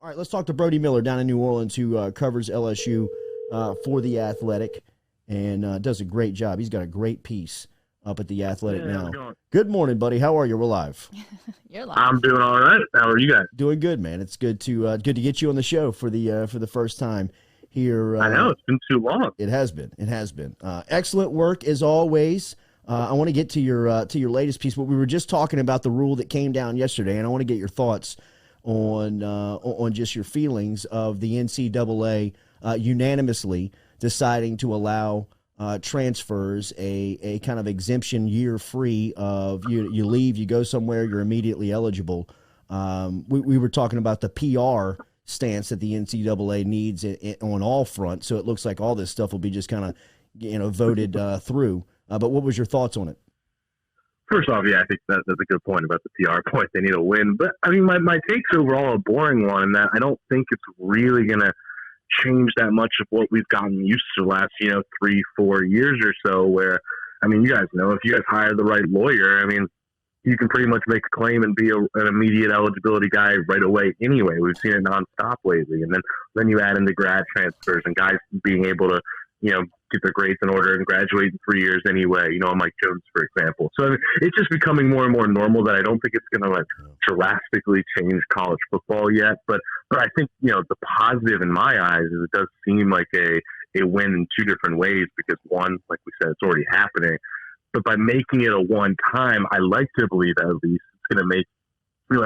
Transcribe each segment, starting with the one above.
All right, let's talk to Brody Miller down in New Orleans, who covers LSU for The Athletic and does a great job. He's got a great piece up at The Athletic now. How's it going? Good morning, buddy. How are you? We're live. You're live. I'm doing all right. How are you guys? Doing good, man. It's good to get you on the show for the first time here. I know, it's been too long. It has been. It has been. Excellent work as always. I want to get to your latest piece, but we were just talking about the rule that came down yesterday, and I want to get your thoughts on just your feelings of the NCAA unanimously deciding to allow transfers a kind of exemption year free of you leave, you go somewhere, you're immediately eligible. We were talking about the PR stance that the NCAA needs on all fronts, so it looks like all this stuff will be just kind of voted through. But what was your thoughts on it? First off, yeah, I think that's a good point about the PR point. They need a win. But, I mean, my take's overall a boring one in that I don't think it's really going to change that much of what we've gotten used to the last, 3-4 years or so where, I mean, you guys know, if you guys hire the right lawyer, I mean, you can pretty much make a claim and be an immediate eligibility guy right away anyway. We've seen it nonstop lately. And then you add in the grad transfers and guys being able to, get their grades in order and graduate in 3 years anyway, Mike Jones, for example. So I mean, it's just becoming more and more normal that I don't think it's going to drastically change college football yet. But I think, the positive in my eyes is it does seem like a win in two different ways because one, like we said, it's already happening. But by making it a one time, I like to believe at least it's going to make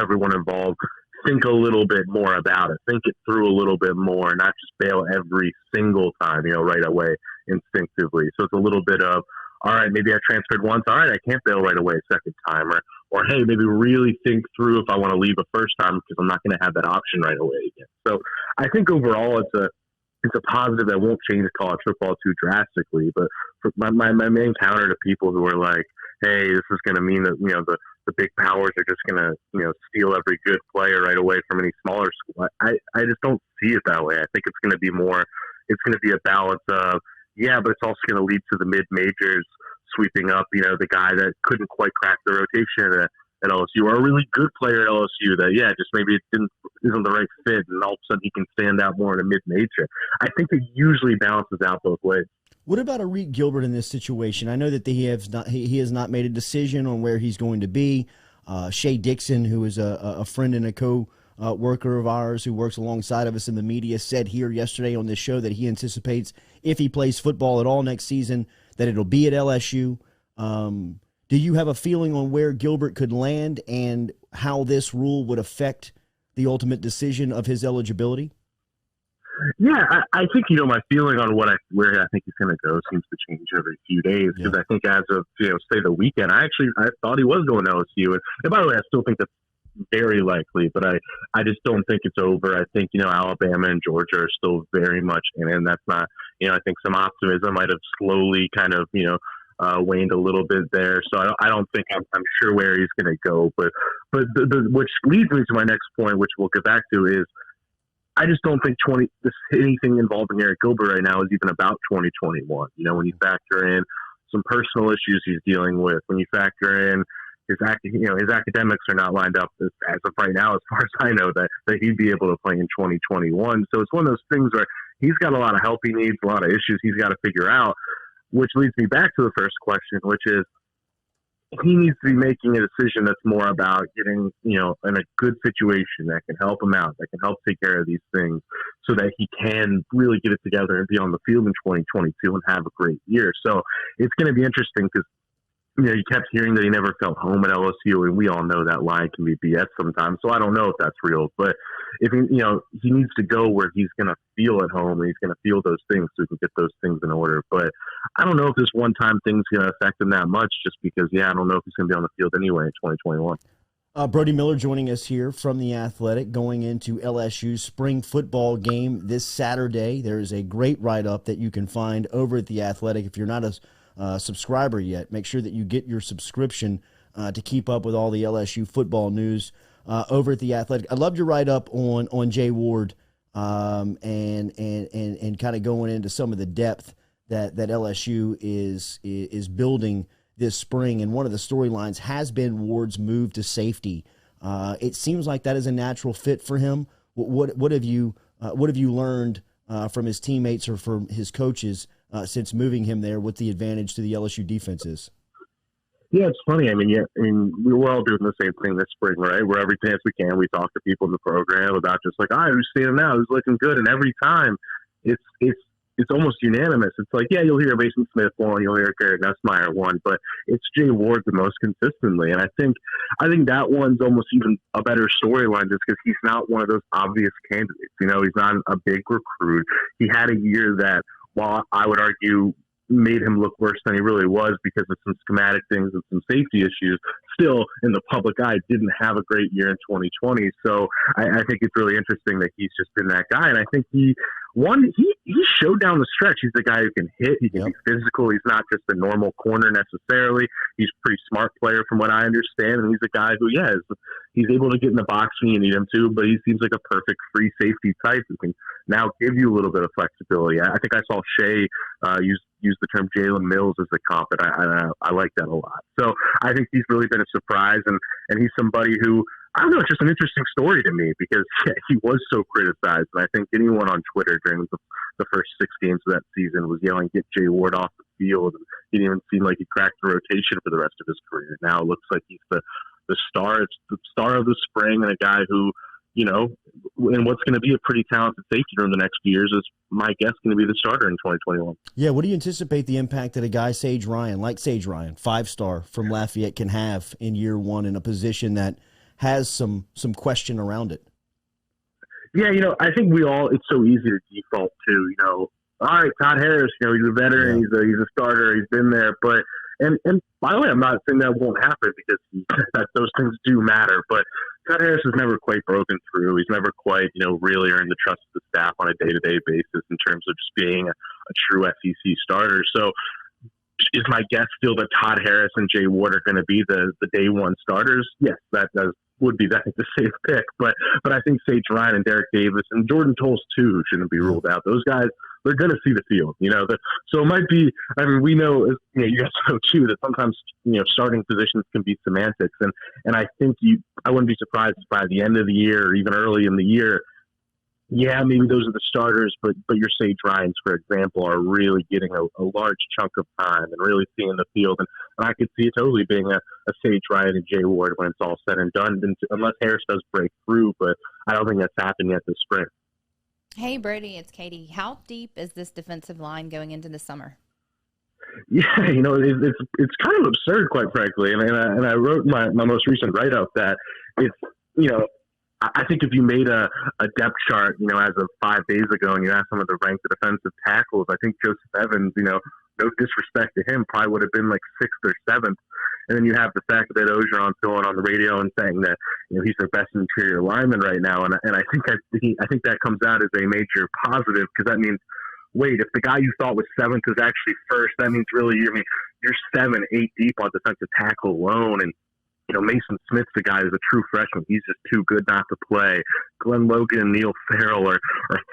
everyone involved think a little bit more about it, think it through a little bit more, not just bail every single time, right away instinctively. So it's a little bit of, all right, maybe I transferred once. All right, I can't bail right away a second time. Or hey, maybe really think through if I want to leave a first time because I'm not going to have that option right away again. So I think overall it's a positive that won't change college football too drastically. But for my main counter to people who are like, hey, this is going to mean that, the big powers are just going to, steal every good player right away from any smaller school. I just don't see it that way. I think it's going to be it's going to be a balance of, yeah, but it's also going to lead to the mid-majors sweeping up, the guy that couldn't quite crack the rotation at LSU, or a really good player at LSU that, yeah, just maybe it isn't the right fit, and all of a sudden he can stand out more in a mid-major. I think it usually balances out both ways. What about Arik Gilbert in this situation? I know that he has not made a decision on where he's going to be. Shea Dixon, who is a friend and a co-worker of ours who works alongside of us in the media, said here yesterday on this show that he anticipates if he plays football at all next season that it'll be at LSU. Do you have a feeling on where Gilbert could land and how this rule would affect the ultimate decision of his eligibility? Yeah, I think, my feeling on where I think he's going to go seems to change every few days because I think as of, say the weekend, I thought he was going to LSU. And by the way, I still think that's very likely, but I just don't think it's over. I think, Alabama and Georgia are still very much in it, and that's not, I think some optimism might have slowly kind of, waned a little bit there. So I don't think I'm sure where he's going to go. But which leads me to my next point, which we'll get back to, is I just don't think anything involving Arik Gilbert right now is even about 2021. When you factor in some personal issues he's dealing with, when you factor in his academics are not lined up as of right now, as far as I know, that he'd be able to play in 2021. So it's one of those things where he's got a lot of help he needs, a lot of issues he's got to figure out, which leads me back to the first question, which is, he needs to be making a decision that's more about getting, in a good situation that can help him out, that can help take care of these things so that he can really get it together and be on the field in 2022 and have a great year. So it's going to be interesting because, you kept hearing that he never felt home at LSU, and we all know that line can be BS sometimes. So I don't know if that's real, but if he needs to go where he's going to feel at home and he's going to feel those things so he can get those things in order. But I don't know if this one-time thing's going to affect him that much just because, I don't know if he's going to be on the field anyway in 2021. Brody Miller joining us here from The Athletic, going into LSU's spring football game this Saturday. There is a great write-up that you can find over at The Athletic. If you're not a subscriber yet, make sure that you get your subscription to keep up with all the LSU football news over at The Athletic. I loved your write-up on Jay Ward and kind of going into some of the depth that LSU is building this spring, and one of the storylines has been Ward's move to safety. It seems like that is a natural fit for him. What have you learned from his teammates or from his coaches since moving him there? What the advantage to the LSU defense is? Yeah, it's funny. I mean, we're all doing the same thing this spring, right? Where every chance we can, we talk to people in the program about just like, who's standing out, who's looking good, and every time it's almost unanimous. It's like, yeah, you'll hear Mason Smith one, you'll hear Garrett Nussmeier one, but it's Jay Ward the most consistently, and I think that one's almost even a better storyline just because he's not one of those obvious candidates. You know, he's not a big recruit. He had a year that, while I would argue, made him look worse than he really was because of some schematic things and some safety issues, still in the public eye didn't have a great year in 2020. So I think it's really interesting that he's just been that guy. And I think he showed down the stretch. He's the guy who can hit. He can be physical. He's not just a normal corner necessarily. He's a pretty smart player from what I understand. And he's a guy who, he's able to get in the box when you need him to, but he seems like a perfect free safety type who can now give you a little bit of flexibility. I think I saw Shea use the term Jalen Mills as a comp, and I like that a lot. So I think he's really been a surprise, and he's somebody who, I don't know, it's just an interesting story to me because he was so criticized. And I think anyone on Twitter during the first 6 games of that season was yelling, "Get Jay Ward off the field." And he didn't even seem like he cracked the rotation for the rest of his career. Now it looks like he's the star. It's the star of the spring, and a guy who, you know, in what's going to be a pretty talented safety room the next few years, is my guess going to be the starter in 2021. Yeah, what do you anticipate the impact that a guy Sage Ryan, 5-star from Lafayette, can have in year one in a position that has some question around it? Yeah, you know, I think it's so easy to default to, you know, all right, Todd Harris, you know, he's a veteran, he's a starter, he's been there, but and by the way, I'm not saying that won't happen because those things do matter, but Todd Harris has never quite broken through. He's never quite, you know, really earned the trust of the staff on a day-to-day basis in terms of just being a true SEC starter. So is my guess still that Todd Harris and Jay Ward are going to be the day one starters? Yes, that would be the safe pick. But I think Sage Ryan and Derek Davis and Jordan Tolles too, who shouldn't be ruled out. Those guys, they're going to see the field, you know. So it might be. I mean, we know, you know, you guys know too that sometimes, you know, starting positions can be semantics, and I think I wouldn't be surprised if by the end of the year or even early in the year, maybe those are the starters, but your Sage Ryans, for example, are really getting a large chunk of time and really seeing the field. And I could see it totally being a Sage Ryan and Jay Ward when it's all said and done, unless Harris does break through, but I don't think that's happened yet this spring. Hey, Brody, it's Katie. How deep is this defensive line going into the summer? Yeah, you know, it's kind of absurd, quite frankly. And I wrote my most recent write-up that it's, you know, I think if you made a depth chart, you know, as of 5 days ago, and you asked some of the ranked defensive tackles, I think Joseph Evans, you know, no disrespect to him, probably would have been like 6th or 7th. And then you have the fact that Ogeron's going on the radio and saying that, you know, he's their best interior lineman right now, and I think that comes out as a major positive, because that means, wait, if the guy you thought was 7th is actually 1st, that means really, you're 7, 8 deep on defensive tackle alone. And you know, Mason Smith's the guy who's a true freshman. He's just too good not to play. Glenn Logan and Neil Farrell are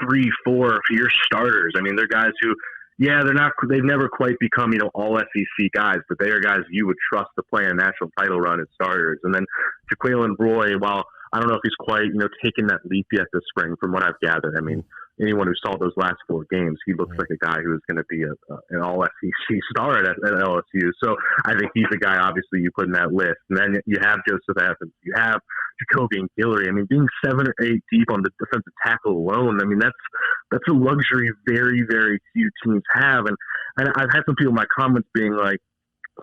3, 4 for your starters. I mean, they're guys who, they've never quite become, you know, all SEC guys, but they are guys you would trust to play a national title run as starters. And then Jaquelin Roy, while I don't know if he's quite, you know, taken that leap yet this spring from what I've gathered. I mean, anyone who saw those last 4 games, he looks like a guy who is going to be an all-SEC star at LSU. So I think he's a guy, obviously, you put in that list. And then you have Joseph Evans. You have Jacoby and Guillory. I mean, being 7 or 8 deep on the defensive tackle alone, I mean, that's a luxury very, very few teams have. And I've had some people in my comments being like,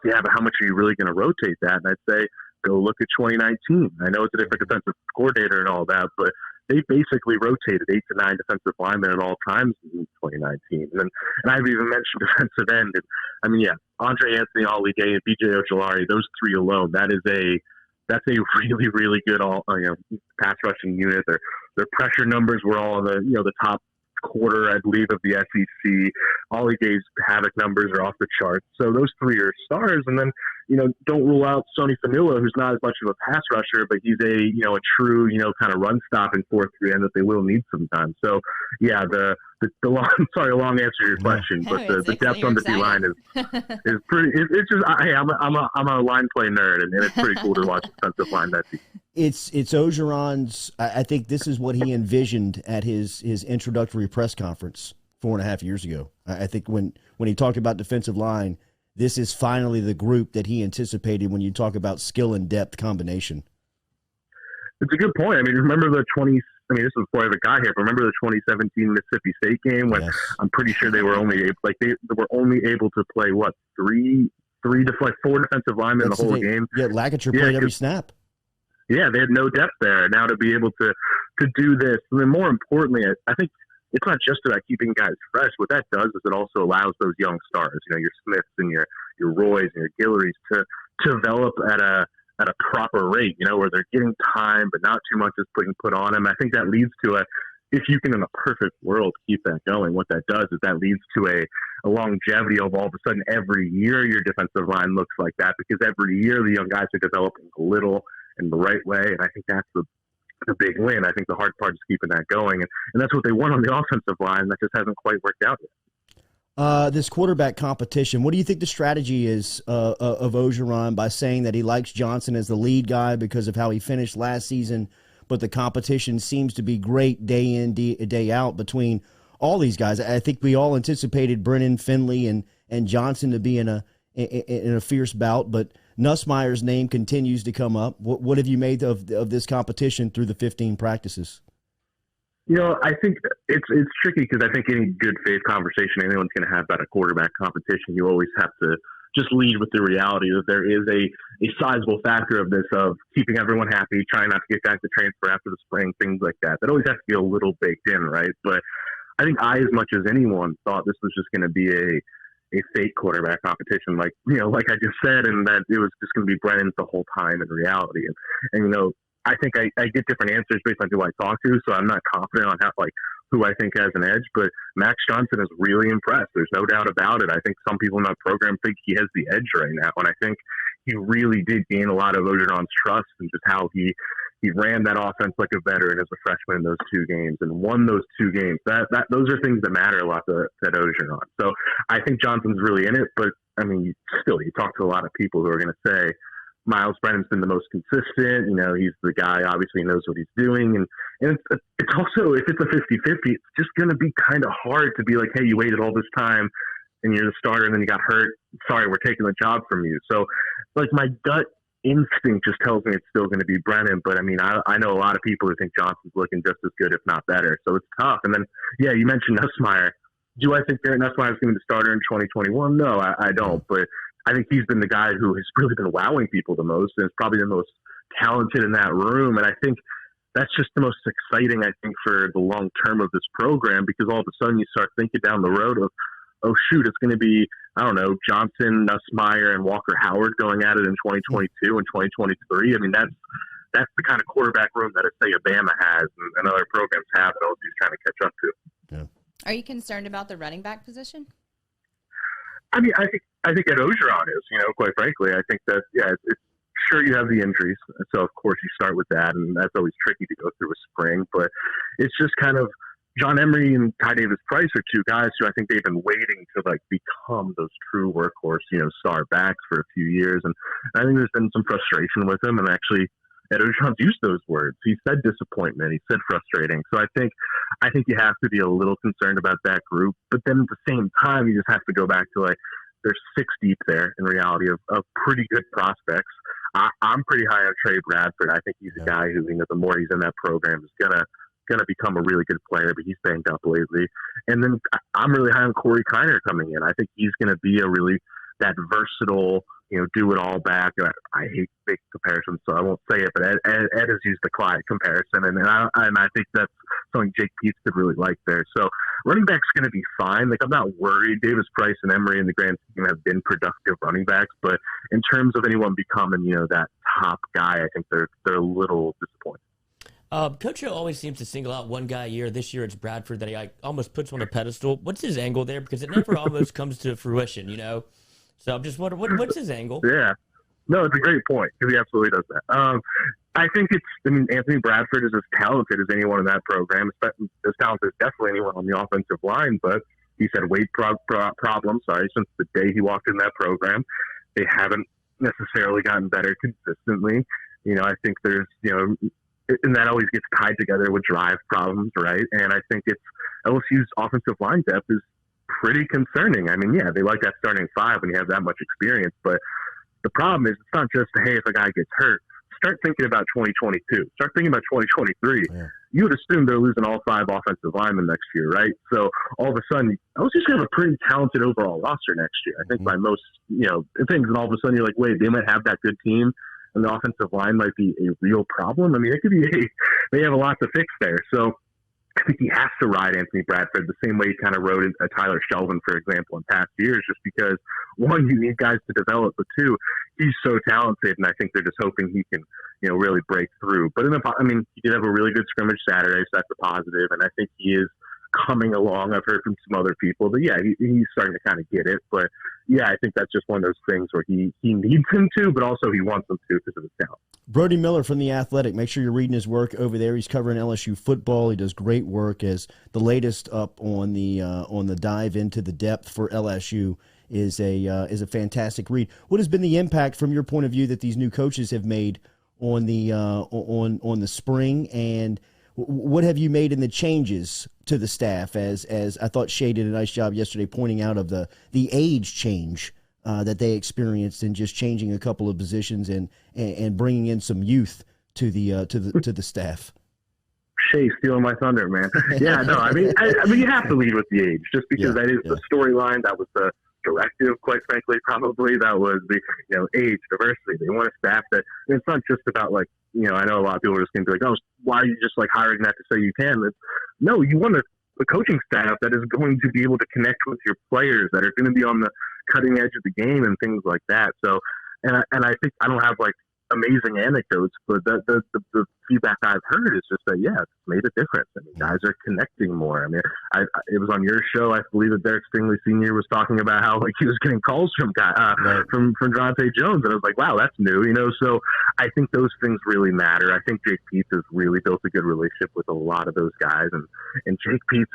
yeah, but how much are you really going to rotate that? And I'd say, go look at 2019. I know it's a different defensive coordinator and all that, but they basically rotated 8 to 9 defensive linemen at all times in 2019. And I've even mentioned defensive end. And I mean, yeah, Andre Anthony, Ollie Gay, and BJ Ojolari, those 3 alone, that's a really, really good pass rushing unit. Their pressure numbers were all in the top quarter, I believe, of the SEC. Ollie Gay's havoc numbers are off the charts. So those 3 are stars. And then, don't rule out Sonny Fanula, who's not as much of a pass rusher, but he's a true, kind of run stopping 4-3 end that they will need sometimes. So, yeah, the long, sorry, a long answer to your question, but the depth on the D line is pretty. It's just, hey, I'm a line play nerd, and it's pretty cool to watch defensive line that. It's Orgeron's. I think this is what he envisioned at his introductory press conference 4.5 years ago. I think when he talked about defensive line, this is finally the group that he anticipated when you talk about skill and depth combination. It's a good point. I mean, remember this is before I ever got here, but remember the 2017 Mississippi State game when I'm pretty sure they were only able to play four defensive linemen the whole game. Yeah, Lagature played every snap. Yeah, they had no depth there. Now to be able to do this, and then more importantly, I think it's not just about keeping guys fresh. What that does is it also allows those young stars, your Smiths and your Roys and your Guillerys to develop at a proper rate, where they're getting time, but not too much is being put on them. I think that leads to if you can in a perfect world keep that going, what that does is that leads to a longevity of all of a sudden every year your defensive line looks like that, because every year the young guys are developing a little in the right way. And I think that's the big win. I think the hard part is keeping that going. And that's what they want on the offensive line. That just hasn't quite worked out yet. This quarterback competition, what do you think the strategy is of Orgeron by saying that he likes Johnson as the lead guy because of how he finished last season, but the competition seems to be great day in, day out between all these guys? I think we all anticipated Brennan, Finley, and Johnson to be in a fierce bout, but Nussmeier's name continues to come up. What have you made of this competition through the 15 practices? I think it's tricky because I think any good faith conversation anyone's going to have about a quarterback competition, you always have to just lead with the reality that there is a sizable factor of this, of keeping everyone happy, trying not to get guys to transfer after the spring, things like that. That always has to be a little baked in, right? But I think as much as anyone, thought this was just going to be a fake quarterback competition, like I just said, and that it was just going to be Brennan the whole time in reality. And I think I get different answers based on who I talk to, so I'm not confident on who I think has an edge. But Max Johnson is really impressed. There's no doubt about it. I think some people in that program think he has the edge right now, and I think he really did gain a lot of Orgeron's trust and just how he ran that offense like a veteran as a freshman in those 2 games and won those 2 games. Those are things that matter a lot to Orgeron. So I think Johnson's really in it, but I mean, still, you talk to a lot of people who are going to say Miles Brennan's been the most consistent. He's the guy, obviously knows what he's doing. And it's also, if it's a 50-50, it's just going to be kind of hard to be like, hey, you waited all this time and you're the starter and then you got hurt. Sorry, we're taking the job from you. So my gut instinct just tells me it's still going to be Brennan. But I mean, I know a lot of people who think Johnson's looking just as good, if not better. So it's tough. And then, yeah, you mentioned Nussmeier. Do I think Garrett Nussmeier is going to be the starter in 2021? No, I don't. But I think he's been the guy who has really been wowing people the most, and is probably the most talented in that room. And I think that's just the most exciting, I think, for the long term of this program, because all of a sudden you start thinking down the road of, oh, shoot, it's going to be, I don't know, Johnson, Nussmeier, and Walker Howard going at it in 2022 and 2023. I mean, that's the kind of quarterback room that, say, Alabama has and other programs have that OSU's trying to catch up to. Yeah. Are you concerned about the running back position? I mean, I think that Orgeron is, quite frankly. I think that, it's sure you have the injuries. So, of course, you start with that, and that's always tricky to go through a spring. But it's just kind of John Emery and Ty Davis-Price are 2 guys who I think they've been waiting to, become those true workhorse, star backs for a few years. And I think there's been some frustration with them. And actually, Ed Orgeron's used those words. He said disappointment. He said frustrating. So I think you have to be a little concerned about that group. But then at the same time, you just have to go back to there's 6 deep there in reality of pretty good prospects. I'm pretty high on Trey Bradford. I think he's a guy who, the more he's in that program, is gonna become a really good player. But he's banged up lately. And then I'm really high on Corey Kiner coming in. I think he's going to be a really that versatile, do it all back. I hate big comparisons, so I won't say it, but Ed has used the Clyde comparison, and I think that's something Jake Peets could really like there. So running back's going to be fine. I'm not worried. Davis Price and Emery in the grand scheme have been productive running backs, but in terms of anyone becoming, that top guy, I think they're a little disappointed. Coach Hill always seems to single out one guy a year. This year it's Bradford that he almost puts on a pedestal. What's his angle there? Because it never almost comes to fruition, So I'm just wondering, what's his angle? Yeah. No, it's a great point because he absolutely does that. I think Anthony Bradford is as talented as anyone in that program, as talented as definitely anyone on the offensive line, but he's had weight problems, since the day he walked in that program. They haven't necessarily gotten better consistently. I think there's, and that always gets tied together with drive problems, right? And I think LSU's offensive line depth is pretty concerning. I mean, yeah, they like that starting five when you have that much experience, but the problem is it's not just, hey, if a guy gets hurt. Start thinking about 2022. Start thinking about 2023. Yeah. You would assume they're losing all five offensive linemen next year, right? So all of a sudden, LSU's going to have a pretty talented overall roster next year. I think by most, things, and all of a sudden you're like, wait, they might have that good team, and the offensive line might be a real problem. I mean, it could be they have a lot to fix there. So I think he has to ride Anthony Bradford the same way he kind of rode a Tyler Shelvin, for example, in past years, just because, one, you need guys to develop, but two, he's so talented, and I think they're just hoping he can, really break through. But he did have a really good scrimmage Saturday, so that's a positive, and I think he is coming along. I've heard from some other people, but yeah, he's starting to kind of get it. But yeah, I think that's just one of those things where he needs him to, but also he wants him to because of his talent. Brody Miller from The Athletic. Make sure you're reading his work over there. He's covering LSU football. He does great work as the latest up on the dive into the depth for LSU is a fantastic read. What has been the impact from your point of view that these new coaches have made on the spring, and what have you made in the changes to the staff? As I thought Shea did a nice job yesterday pointing out of the age change that they experienced in just changing a couple of positions and bringing in some youth to the staff. Shea stealing my thunder, man. Yeah, no, I mean you have to lead with the age, just because that is the storyline. That was the directive, quite frankly, probably. That was the age, diversity. They want a staff that it's not just about I know a lot of people are just going to be like, oh, why are you just hiring that to say you can? No, you want a coaching staff that is going to be able to connect with your players, that are going to be on the cutting edge of the game and things like that. So, and I think I don't have amazing anecdotes, but the feedback I've heard is just that, it's made a difference. I mean, guys are connecting more. I mean, it was on your show, I believe, that Derek Stingley Sr. was talking about how he was getting calls from from Dronte Jones, and I was like, wow, that's new, So I think those things really matter. I think Jake Peetz has really built a good relationship with a lot of those guys, and Jake Peetz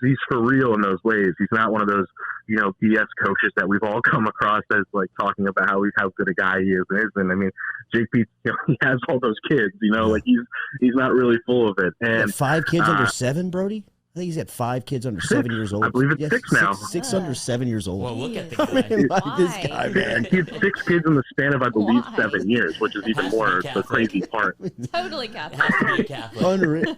he's for real in those ways. He's not one of those BS coaches that we've all come across as talking about how good a guy he is and isn't. I mean, Jake Peetz, he has all those kids, he's not really full of it. And 5 kids under 7, Brody? I think he's got 5 kids under 7 years old. I believe it's 6 now. 6 under 7 years old. Well, look at the guy. This guy, man. He had 6 kids in the span of, I believe, 7 years, which is even more the crazy part. Totally Catholic.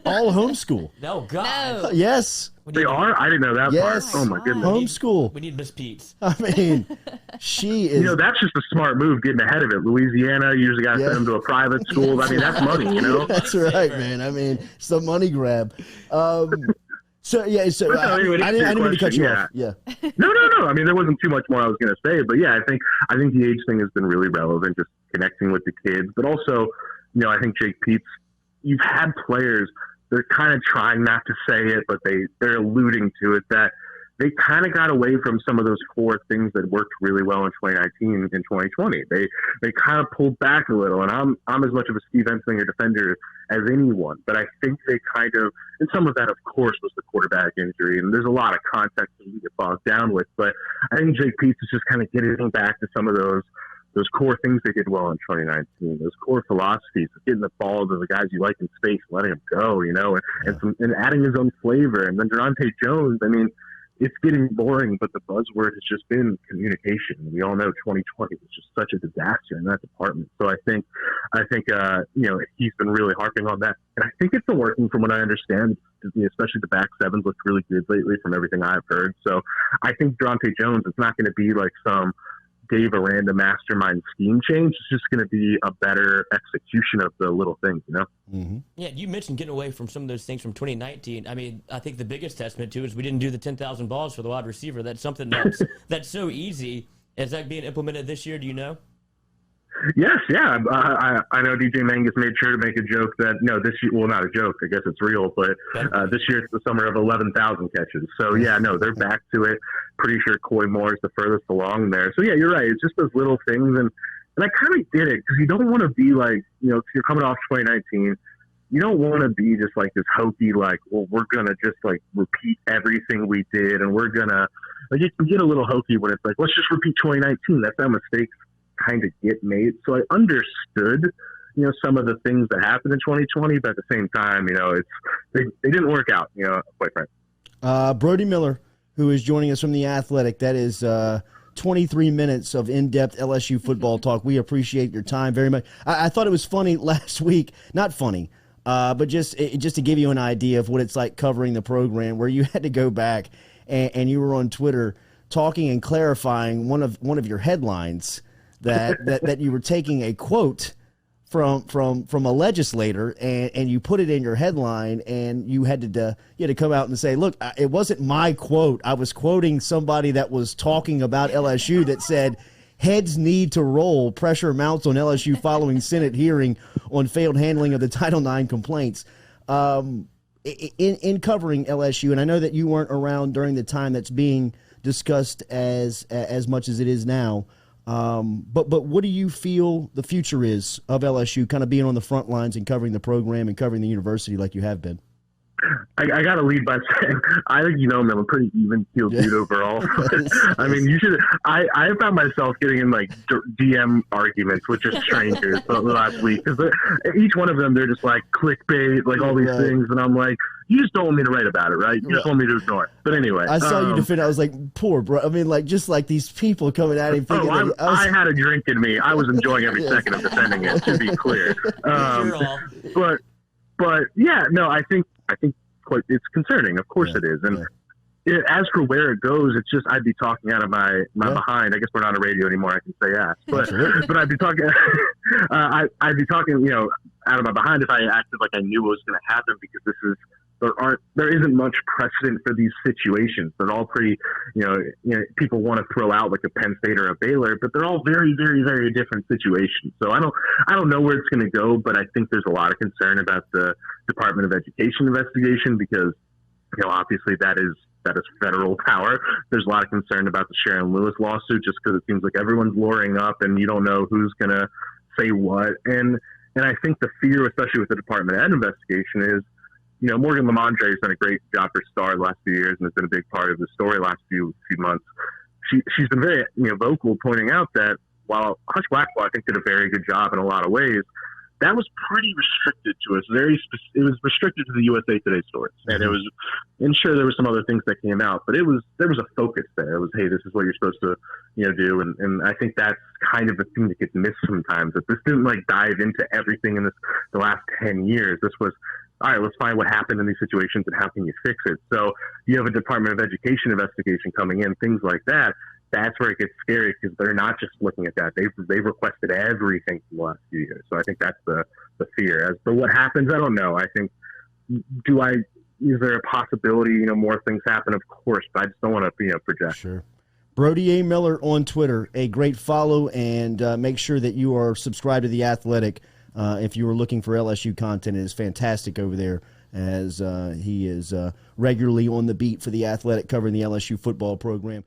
All homeschool. No, God. No. Yes. They are? I didn't know that part. Oh, my goodness. Homeschool. We need Miss Peetz. I mean, she is. That's just a smart move, getting ahead of it. Louisiana, you usually got to send them to a private school. I mean, that's money, That's right, man. I mean, it's a money grab. I didn't mean to cut you off. Yeah. No. I mean, there wasn't too much more I was going to say, but yeah, I think the age thing has been really relevant, just connecting with the kids. But also, I think Jake Peetz, you've had players, they're kind of trying not to say it, but they're alluding to it, that they kind of got away from some of those core things that worked really well in 2019 and 2020. They kind of pulled back a little, and I'm as much of a Steve Enslinger defender as anyone, but I think they kind of, and some of that, of course, was the quarterback injury, and there's a lot of context that you get bogged down with, but I think Jake Peetz is just kind of getting back to some of those core things they did well in 2019, those core philosophies of getting the ball to the guys you like in space, letting them go, and adding his own flavor. And then Dronte Jones, I mean, it's getting boring, but the buzzword has just been communication. We all know 2020 was just such a disaster in that department. So I think he's been really harping on that, and I think it's been working from what I understand. Especially the back sevens looked really good lately from everything I've heard. So I think Dronte Jones is not going to be like some Dave Aranda mastermind scheme change. It's just going to be a better execution of the little things, Mm-hmm. Yeah, you mentioned getting away from some of those things from 2019. I mean, I think the biggest testament to is we didn't do the 10,000 balls for the wide receiver. That's something that's so easy. Is that being implemented this year? Do you know? Yes, yeah. I know DJ Mangus made sure to make a joke that, this year, well, not a joke, I guess it's real, but this year it's the summer of 11,000 catches. So, yeah, no, they're back to it. Pretty sure Coy Moore is the furthest along there. So, yeah, you're right. It's just those little things. And, And I kind of get it, because you don't want to be like, if you're coming off 2019, you don't want to be just like this hokey, like, well, we're going to just like repeat everything we did. And we're going to, like, you can get a little hokey when it's like, let's just repeat 2019. That's how mistakes kind of get made. So I understood, some of the things that happened in 2020, but at the same time, they didn't work out, quite frankly. Brody Miller, who is joining us from The Athletic. That is 23 minutes of in-depth LSU football talk. We appreciate your time very much. I thought it was funny last week. Not funny, but just to give you an idea of what it's like covering the program, where you had to go back and you were on Twitter talking and clarifying one of your headlines that you were taking a quote from a legislator, and you put it in your headline, and you had to come out and say, look, it wasn't my quote. I was quoting somebody that was talking about LSU that said, heads need to roll. Pressure mounts on LSU following Senate hearing on failed handling of the Title IX complaints. In covering LSU, and I know that you weren't around during the time that's being discussed as much as it is now, but what do you feel the future is of LSU, kind of being on the front lines and covering the program and covering the university like you have been? I got to lead by saying, I think I'm a pretty even-keeled dude overall. I mean, I found myself getting in like DM arguments with just strangers the last week, because each one of them, they're just like clickbait, like all these things, and I'm like, you just don't want me to write about it, right? You just want me to ignore it. But anyway, I saw you defend. I was like, poor bro. I mean, like, just like these people coming at him. I had a drink in me. I was enjoying every second of defending it, to be clear. But yeah, no, I think quite, it's concerning. Of course it is. And as for where it goes, it's just, I'd be talking out of my behind. I guess we're not on radio anymore. I can say ass, but I'd be talking, I'd be talking, out of my behind if I acted like I knew what was going to happen, because there isn't much precedent for these situations. They're all pretty, people want to throw out like a Penn State or a Baylor, but they're all very, very, very different situations. So I don't know where it's going to go, but I think there's a lot of concern about the Department of Education investigation, because, obviously that is federal power. There's a lot of concern about the Sharon Lewis lawsuit, just because it seems like everyone's lawyering up and you don't know who's going to say what. And I think the fear, especially with the Department of Ed investigation, is, Morgan Lamondre has done a great job for Star the last few years and has been a big part of the story last few months. She's been very vocal, pointing out that while Hush Blackwell, I think, did a very good job in a lot of ways, that was pretty restricted to us. It was restricted to the USA Today stories, and sure, there were some other things that came out, but there was a focus there. It was, hey, this is what you're supposed to do, and I think that's kind of the thing that gets missed sometimes. That this didn't like dive into everything in the last 10 years. This was, all right, let's find what happened in these situations and how can you fix it. So you have a Department of Education investigation coming in, things like that. That's where it gets scary, because they're not just looking at that. They've requested everything from the last few years. So I think that's the fear. As for what happens, I don't know. I think, is there a possibility, more things happen? Of course, but I just don't want to, project. Sure. Brody A. Miller on Twitter, a great follow, and make sure that you are subscribed to The Athletic. If you were looking for LSU content, it is fantastic over there, as he is regularly on the beat for The Athletic, covering the LSU football program.